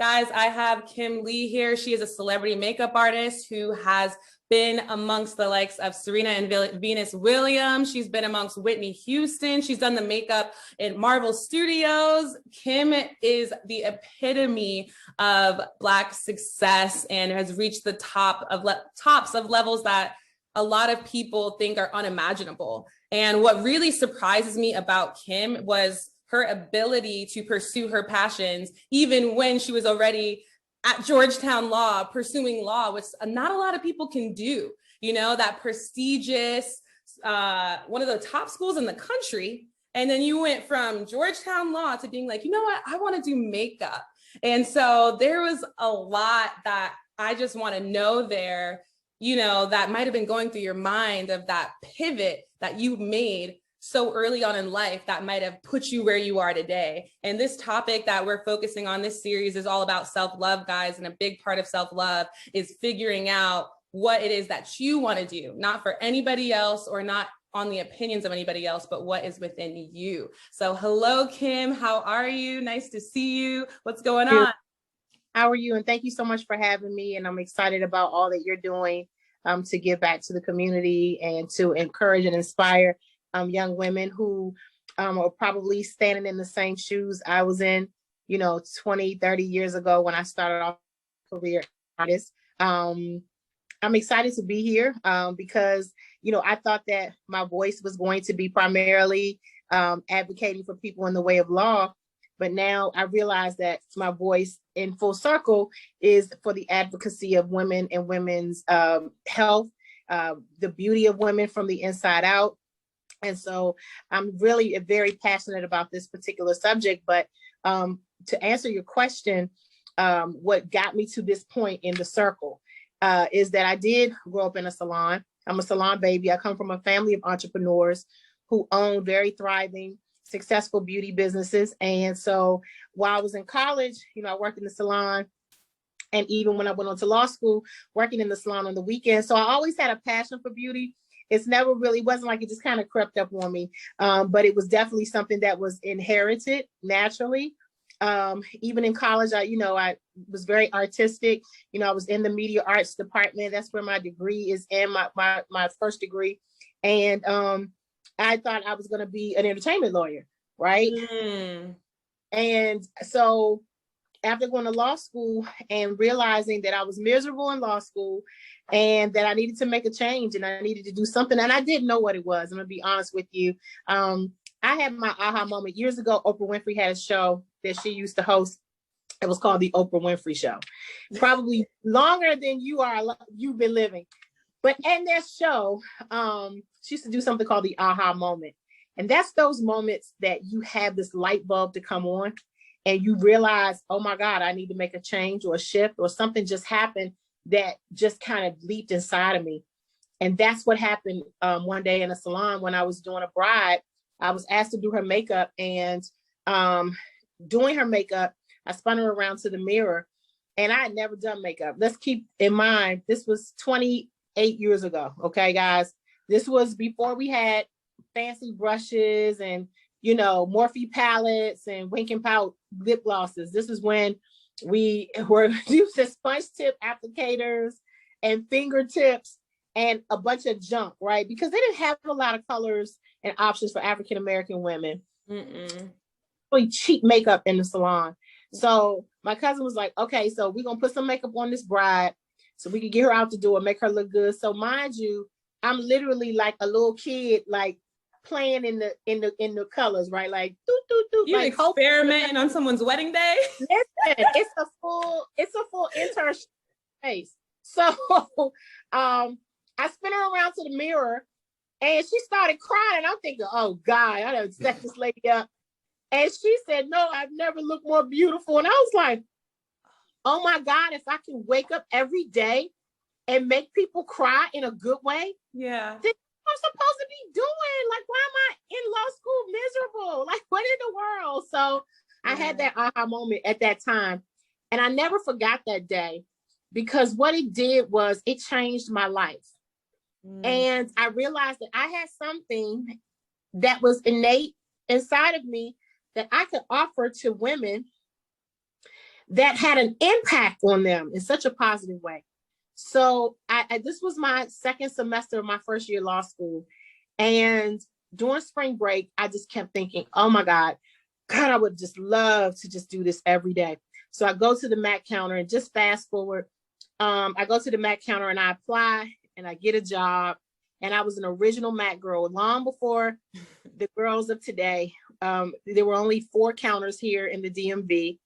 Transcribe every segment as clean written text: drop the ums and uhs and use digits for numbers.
Guys, I have Kym Lee here. She is a celebrity makeup artist who has been amongst the likes of Serena and Venus Williams. She's been amongst Whitney Houston. She's done the makeup in Marvel Studios. Kym is the epitome of Black success and has reached the tops of levels that a lot of people think are unimaginable. And what really surprises me about Kym was her ability to pursue her passions, even when she was already at Georgetown Law, pursuing law, which not a lot of people can do, you know, that prestigious, one of the top schools in the country. And then you went from Georgetown Law to being like, you know what, I want to do makeup. And so there was a lot that I just want to know there, you know, that might've been going through your mind of that pivot that you made so early on in life that might have put you where you are today. And this topic that we're focusing on this series is all about self-love, guys. And a big part of self-love is figuring out what it is that you want to do, not for anybody else or not on the opinions of anybody else, but what is within you. So hello, Kym, how are you? Nice to see you. What's going on? How are you? And thank you so much for having me. And I'm excited about all that you're doing to give back to the community and to encourage and inspire young women who are probably standing in the same shoes I was in, 20, 30 years ago when I started off my career artist. I'm excited to be here because, I thought that my voice was going to be primarily advocating for people in the way of law. But now I realize that my voice in full circle is for the advocacy of women and women's health, the beauty of women from the inside out. And so I'm really very passionate about this particular subject. But to answer your question, what got me to this point in the circle is that I did grow up in a salon. I'm a salon baby. I come from a family of entrepreneurs who own very thriving, successful beauty businesses. And so while I was in college, I worked in the salon. And even when I went on to law school, working in the salon on the weekends. So I always had a passion for beauty. It's never really, wasn't like it just kind of crept up on me, but it was definitely something that was inherited naturally. Even in college, I was very artistic. I was in the media arts department. That's where my degree is in, my first degree. And I thought I was going to be an entertainment lawyer, right? And so after going to law school and realizing that I was miserable in law school and that I needed to make a change and I needed to do something, and I didn't know what it was. I'm gonna be honest with you. I had my aha moment years ago. Oprah Winfrey had a show that she used to host. It was called the Oprah Winfrey Show, probably longer than you've been living. But in that show, she used to do something called the aha moment. And that's those moments that you have this light bulb to come on and you realize, oh my God, I need to make a change or a shift or something just happened that just kind of leaped inside of me. And that's what happened one day in a salon when I was doing a bride. I was asked to do her makeup, and doing her makeup, I spun her around to the mirror, and I had never done makeup. Let's keep in mind, this was 28 years ago. Okay, guys, this was before we had fancy brushes and, Morphe palettes and Wink and Pout lip glosses. This is when we were using sponge tip applicators and fingertips and a bunch of junk, right? Because they didn't have a lot of colors and options for African-American women. Really cheap makeup in the salon. So my cousin was like, okay, so we're going to put some makeup on this bride so we can get her out the door and make her look good. So mind you, I'm literally like a little kid, like playing in the colors, right? Like you like experimenting on someone's wedding day. Listen, it's a full internship space. So I spin her around to the mirror and she started crying. I'm thinking, oh God, I done set this lady up. And she said, no, I've never looked more beautiful. And I was like, oh my God, if I can wake up every day and make people cry in a good way. Yeah. I'm supposed to be doing? Like, why am I in law school miserable? Like, what in the world? So I had that aha moment at that time. And I never forgot that day because what it did was it changed my life. And I realized that I had something that was innate inside of me that I could offer to women that had an impact on them in such a positive way. So this was my second semester of my first year of law school. And during spring break, I just kept thinking, oh my God, I would just love to just do this every day. So I go to the MAC counter and just fast forward. I go to the MAC counter and I apply and I get a job. And I was an original MAC girl long before the girls of today. There were only 4 counters here in the DMV.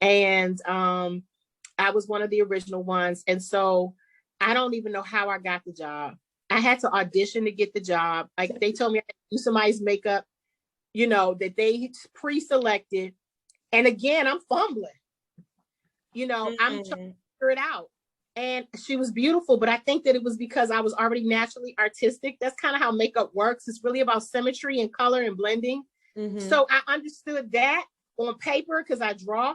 And I was one of the original ones. And so I don't even know how I got the job. I had to audition to get the job. Like they told me I had to do somebody's makeup, you know, that they pre-selected. And again, I'm fumbling. You know, I'm trying to figure it out. And she was beautiful, but I think that it was because I was already naturally artistic. That's kind of how makeup works. It's really about symmetry and color and blending. So I understood that on paper because I draw.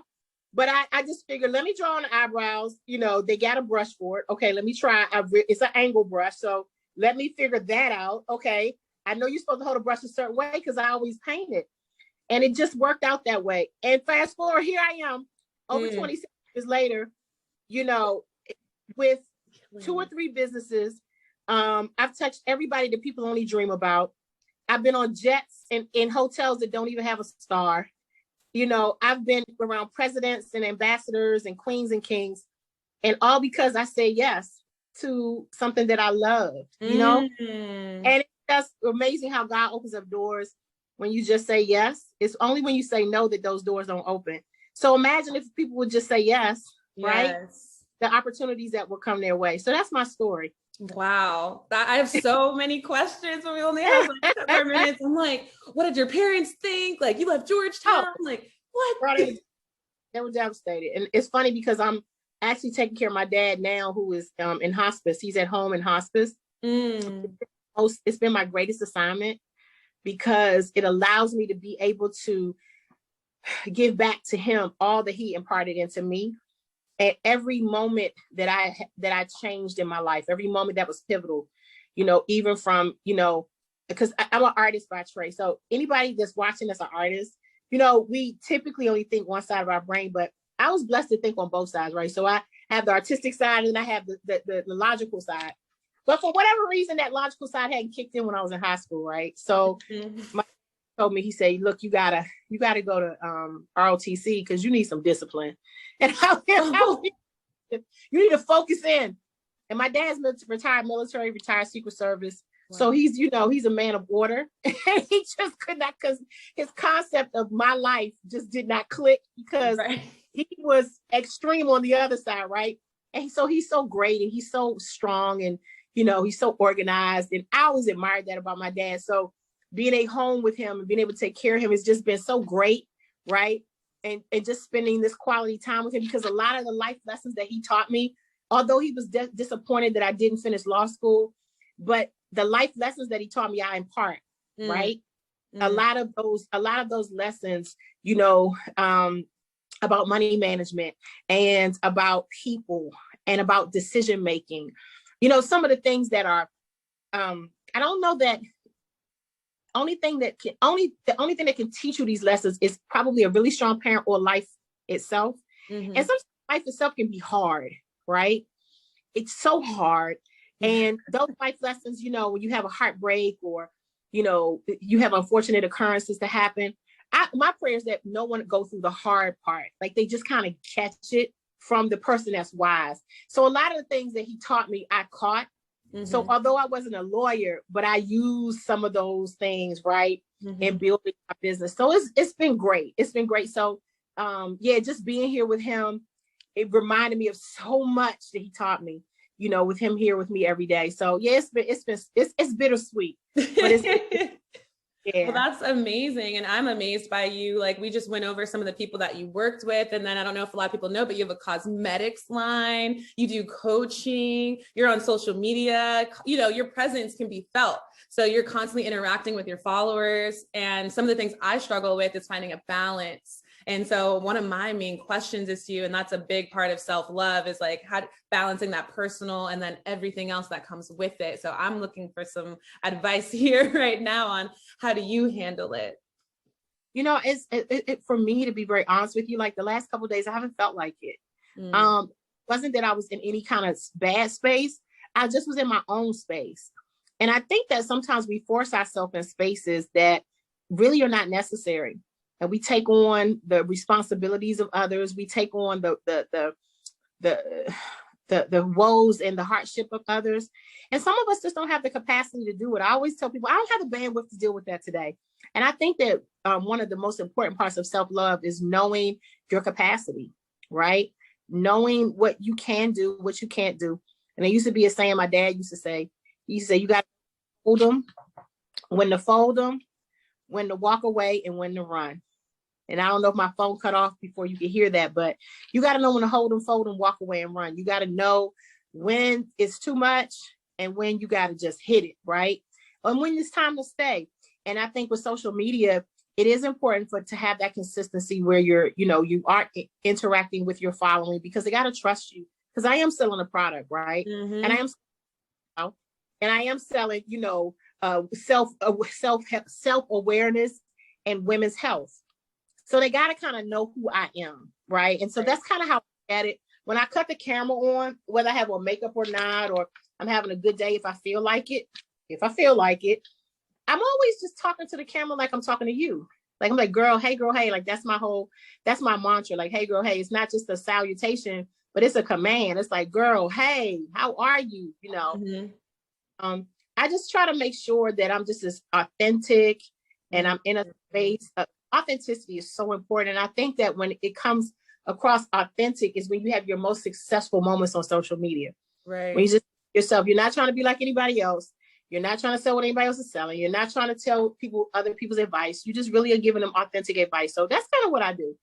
But I just figured, let me draw on the eyebrows. You know, they got a brush for it. Okay, let me try. It's an angle brush. So let me figure that out. Okay, I know you're supposed to hold a brush a certain way because I always paint it. And it just worked out that way. And fast forward, here I am, over 26 years later, you know, with 2 or 3 businesses. I've touched everybody that people only dream about. I've been on jets and in hotels that don't even have a star. You know, I've been around presidents and ambassadors and queens and kings, and all because I say yes to something that I loved, you know? And it's just amazing how God opens up doors when you just say yes. It's only when you say no that those doors don't open. So imagine if people would just say yes, right? The opportunities that will come their way. So that's my story. Wow. I have so many questions when we only have like 10 more minutes. I'm like, what did your parents think? Like, you left Georgetown? Like, what? They were devastated. And it's funny because I'm actually taking care of my dad now, who is in hospice. He's at home in hospice. It's been my greatest assignment because it allows me to be able to give back to him all that he imparted into me. At every moment that I changed in my life, every moment that was pivotal, you know, even from, you know, because I'm an artist by trade. So anybody that's watching that's an artist, you know, we typically only think one side of our brain, but I was blessed to think on both sides, right? So I have the artistic side and I have the logical side. But for whatever reason, that logical side hadn't kicked in when I was in high school, right? So my told me, he said, look, you gotta go to ROTC because you need some discipline. And you need to focus in. And my dad's retired military, retired Secret Service. Wow. So he's, you know, he's a man of order. And he just could not, because his concept of my life just did not click because he was extreme on the other side, right? And so he's so great and he's so strong and, you know, he's so organized. And I always admired that about my dad. So being at home with him and being able to take care of him has just been so great, right? And just spending this quality time with him, because a lot of the life lessons that he taught me, although he was disappointed that I didn't finish law school, but the life lessons that he taught me, I impart, right? A lot of those lessons, you know, about money management and about people and about decision making, you know, some of the things that are, I don't know that the only thing that can teach you these lessons is probably a really strong parent or life itself. And sometimes life itself can be hard, right? It's so hard. And those life lessons, you know, when you have a heartbreak or, you know, you have unfortunate occurrences to happen, my prayer is that no one go through the hard part. Like they just kind of catch it from the person that's wise. So a lot of the things that he taught me, I caught. So although I wasn't a lawyer, but I used some of those things, right, in building my business. So it's been great. It's been great. So yeah, just being here with him, it reminded me of so much that he taught me, you know, with him here with me every day. So yeah, it's bittersweet, but it's yeah. Well, that's amazing. And I'm amazed by you. Like we just went over some of the people that you worked with. And then I don't know if a lot of people know, but you have a cosmetics line, you do coaching, you're on social media, you know, your presence can be felt. So you're constantly interacting with your followers. And some of the things I struggle with is finding a balance. And so one of my main questions is to you, and that's a big part of self-love, is like how balancing that personal and then everything else that comes with it. So I'm looking for some advice here right now on how do you handle it? You know, for me, to be very honest with you, like the last couple of days, I haven't felt like it. Wasn't that I was in any kind of bad space. I just was in my own space. And I think that sometimes we force ourselves in spaces that really are not necessary. And we take on the responsibilities of others. We take on the woes and the hardship of others. And some of us just don't have the capacity to do it. I always tell people, I don't have the bandwidth to deal with that today. And I think that one of the most important parts of self-love is knowing your capacity, right? Knowing what you can do, what you can't do. And there used to be a saying my dad used to say, you got to hold them, when to fold them, when to walk away, and when to run. And I don't know if my phone cut off before you could hear that, but you got to know when to hold them, fold them, walk away, and run. You got to know when it's too much and when you got to just hit it, right? And when it's time to stay. And I think with social media, it is important to have that consistency where you are interacting with your following, because they got to trust you. Because I am selling a product, right? And I am selling, self-awareness and women's health. So they got to kind of know who I am, right? And so that's kind of how I get it. When I cut the camera on, whether I have on makeup or not, or I'm having a good day, if I feel like it, I'm always just talking to the camera like I'm talking to you. Like, I'm like, girl, hey. Like, that's my mantra. Like, hey, girl, hey. It's not just a salutation, but it's a command. It's like, girl, hey, how are you? I just try to make sure that I'm just as authentic and I'm in a space. Authenticity is so important. And I think that when it comes across authentic is when you have your most successful moments on social media. Right. When you just yourself, you're not trying to be like anybody else. You're not trying to sell what anybody else is selling. You're not trying to tell other people's advice. You just really are giving them authentic advice. So that's kind of what I do.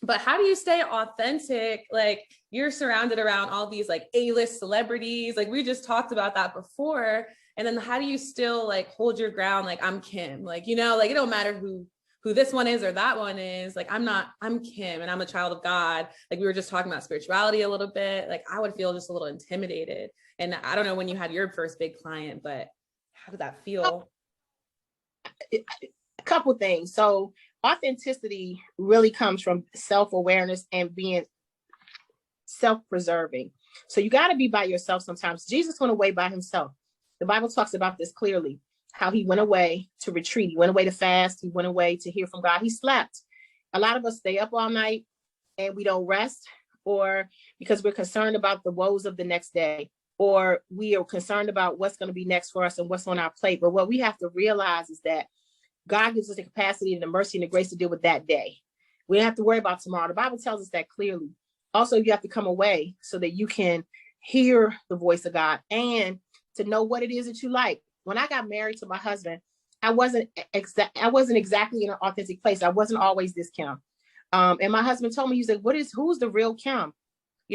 But how do you stay authentic? Like, you're surrounded around all these like A-list celebrities. Like, we just talked about that before. And then how do you still like hold your ground? Like, I'm Kym, like, like, it don't matter who this one is or that one is. Like, I'm Kym and I'm a child of God. Like, we were just talking about spirituality a little bit. Like, I would feel just a little intimidated. And I don't know when you had your first big client, but how did that feel? A couple things. So authenticity really comes from self-awareness and being self-preserving. So you got to be by yourself sometimes. Jesus went away by himself. The Bible talks about this clearly, how he went away to retreat. He went away to fast. He went away to hear from God. He slept. A lot of us stay up all night and we don't rest, or because we're concerned about the woes of the next day, or we are concerned about what's going to be next for us and what's on our plate. But what we have to realize is that God gives us the capacity and the mercy and the grace to deal with that day. We don't have to worry about tomorrow. The Bible tells us that clearly. Also, you have to come away so that you can hear the voice of God and to know what it is that you like. When I got married to my husband, I wasn't exactly in an authentic place. I wasn't always this Kym. And my husband told me, he said, who's the real Kym?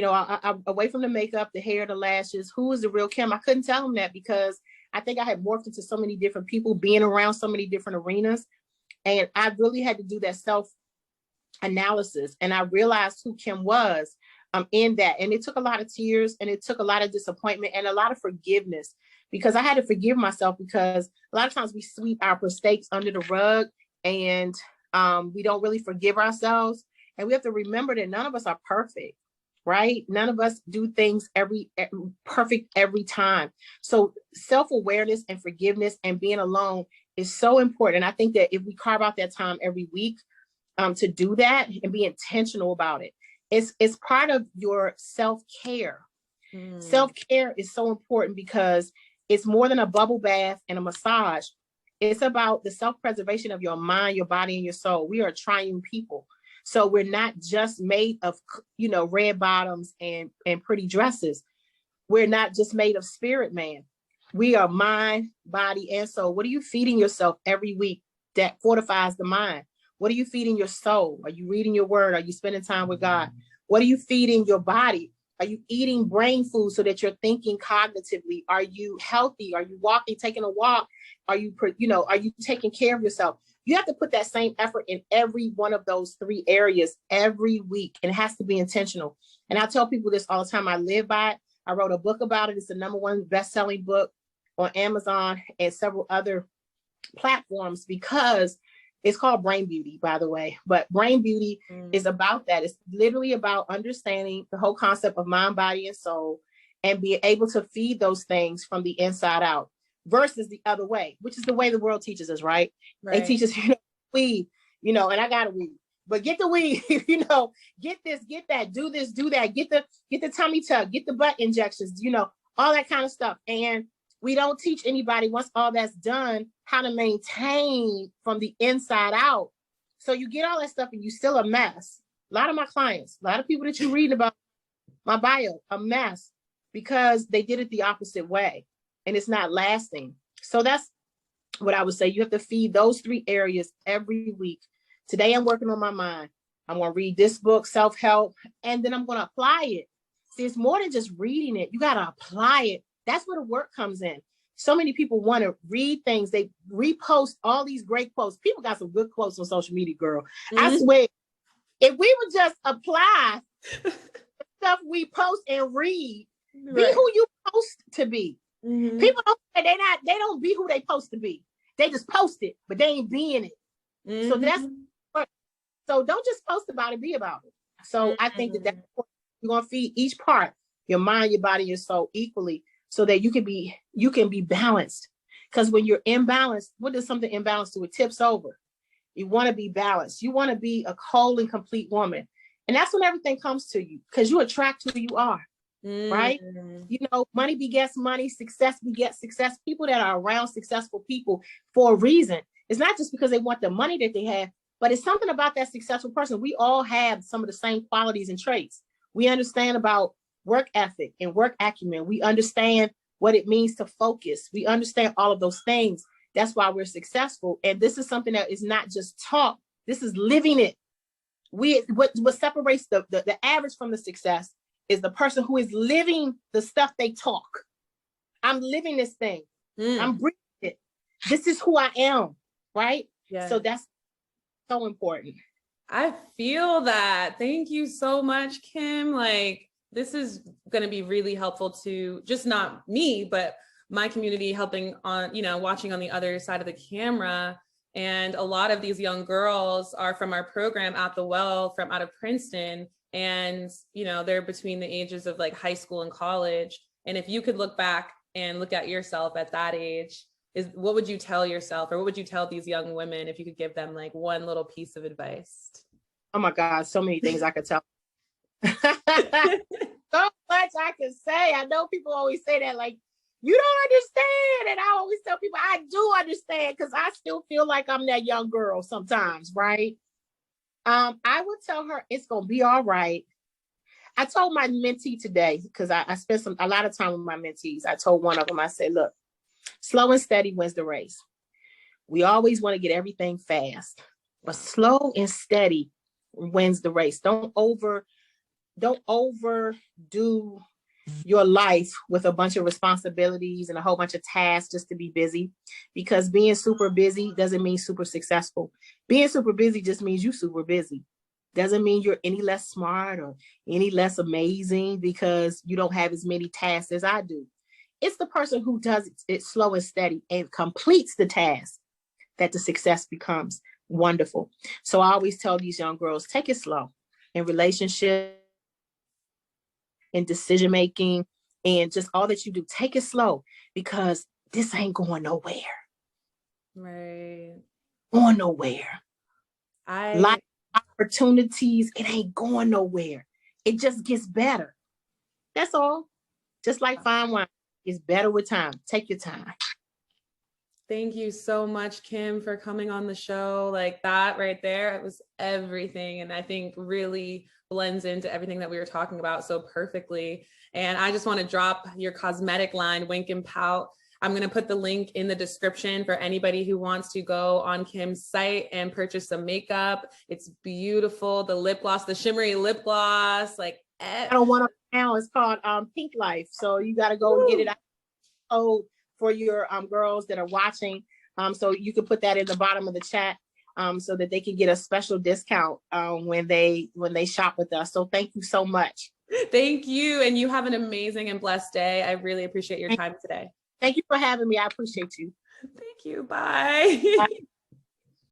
I'm away from the makeup, the hair, the lashes, who is the real Kym? I couldn't tell him that because I think I had morphed into so many different people, being around so many different arenas. And I really had to do that self-analysis. And I realized who Kym was in that. And it took a lot of tears, and it took a lot of disappointment and a lot of forgiveness, because I had to forgive myself, because a lot of times we sweep our mistakes under the rug and we don't really forgive ourselves. And we have to remember that none of us are perfect. Right? None of us do things perfect every time. So self-awareness and forgiveness and being alone is so important. And I think that if we carve out that time every week to do that and be intentional about it, it's part of your self-care. Self-care is so important because it's more than a bubble bath and a massage. It's about the self-preservation of your mind, your body, and your soul. We are triune people. So we're not just made of, red bottoms and pretty dresses. We're not just made of spirit, man. We are mind, body, and soul. What are you feeding yourself every week that fortifies the mind? What are you feeding your soul? Are you reading your word? Are you spending time with God? What are you feeding your body? Are you eating brain food so that you're thinking cognitively? Are you healthy? Are you walking, taking a walk? Are you taking care of yourself? You have to put that same effort in every one of those 3 areas every week. And it has to be intentional. And I tell people this all the time. I live by it. I wrote a book about it. It's the #1 best-selling book on Amazon and several other platforms, because It's called Brain Beauty, by the way. But Brain Beauty is about that. It's literally about understanding the whole concept of mind, body, and soul, and being able to feed those things from the inside out versus the other way, which is the way the world teaches us, right? They teach us, weed, and I got a weed. But get the weed, get this, get that, do this, do that, get the tummy tuck, get the butt injections, all that kind of stuff. And we don't teach anybody, once all that's done, how to maintain from the inside out. So you get all that stuff and you still a mess. A lot of my clients, a lot of people that you read about my bio, a mess because they did it the opposite way and it's not lasting. So that's what I would say. You have to feed those 3 areas every week. Today I'm working on my mind. I'm going to read this book, Self-Help, and then I'm going to apply it. See, it's more than just reading it. You got to apply it. That's where the work comes in. So many people want to read things. They repost all these great quotes. People got some good quotes on social media, girl. I swear, if we would just apply the stuff we post and read, be who you post to be. People don't say they don't be who they supposed to be. They just post it, but they ain't being it. So don't just post about it, be about it. So I think that's important. You're gonna feed each part, your mind, your body, your soul equally, so that you can be balanced. Because when you're imbalanced, what does something imbalanced do? It tips over. You want to be balanced. You want to be a whole and complete woman. And that's when everything comes to you, because you attract who you are. Right? Money begets money, success begets success. People that are around successful people for a reason. It's not just because they want the money that they have, but it's something about that successful person. We all have some of the same qualities and traits. We understand about work ethic and work acumen. We understand what it means to focus. We understand all of those things. That's why we're successful. And this is something that is not just talk. This is living it. What separates the average from the success is the person who is living the stuff they talk. I'm living this thing. I'm breathing it. This is who I am, right? Yeah. So that's so important. I feel that. Thank you so much, Kym. Like, this is going to be really helpful to just not me, but my community, helping on, watching on the other side of the camera. And a lot of these young girls are from our program at the Well, from out of Princeton. And, they're between the ages of like high school and college. And if you could look back and look at yourself at that age, what would you tell yourself, or what would you tell these young women if you could give them like one little piece of advice? Oh my God, so many things I could tell. So much I can say. I know people always say that, like, you don't understand. And I always tell people I do understand, because I still feel like I'm that young girl sometimes, right? I would tell her it's gonna be all right. I told my mentee today, because I spent a lot of time with my mentees. I told one of them, I said, look, slow and steady wins the race. We always want to get everything fast, but slow and steady wins the race. Don't overdo your life with a bunch of responsibilities and a whole bunch of tasks just to be busy, because being super busy doesn't mean super successful. Being super busy just means you super busy. Doesn't mean you're any less smart or any less amazing because you don't have as many tasks as I do. It's the person who does it slow and steady and completes the task that the success becomes wonderful. So I always tell these young girls, take it slow in relationship, in decision-making, and just all that you do. Take it slow, because this ain't going nowhere. Right. Going nowhere. Life opportunities, it ain't going nowhere. It just gets better. That's all. Just like fine wine. It's better with time. Take your time. Thank you so much, Kym, for coming on the show. Like, that right there, it was everything. And I think really blends into everything that we were talking about so perfectly. And I just want to drop your cosmetic line, Wink and Pout. I'm going to put the link in the description for anybody who wants to go on Kym's site and purchase some makeup. It's beautiful. The lip gloss, the shimmery lip gloss, like I don't want to now. It's called Pink Life. So you got to go and get it out for your girls that are watching. So you can put that in the bottom of the chat so that they can get a special discount when they shop with us. So thank you so much. Thank you. And you have an amazing and blessed day. I really appreciate your time today. Thank you for having me. I appreciate you. Thank you. Bye. Bye.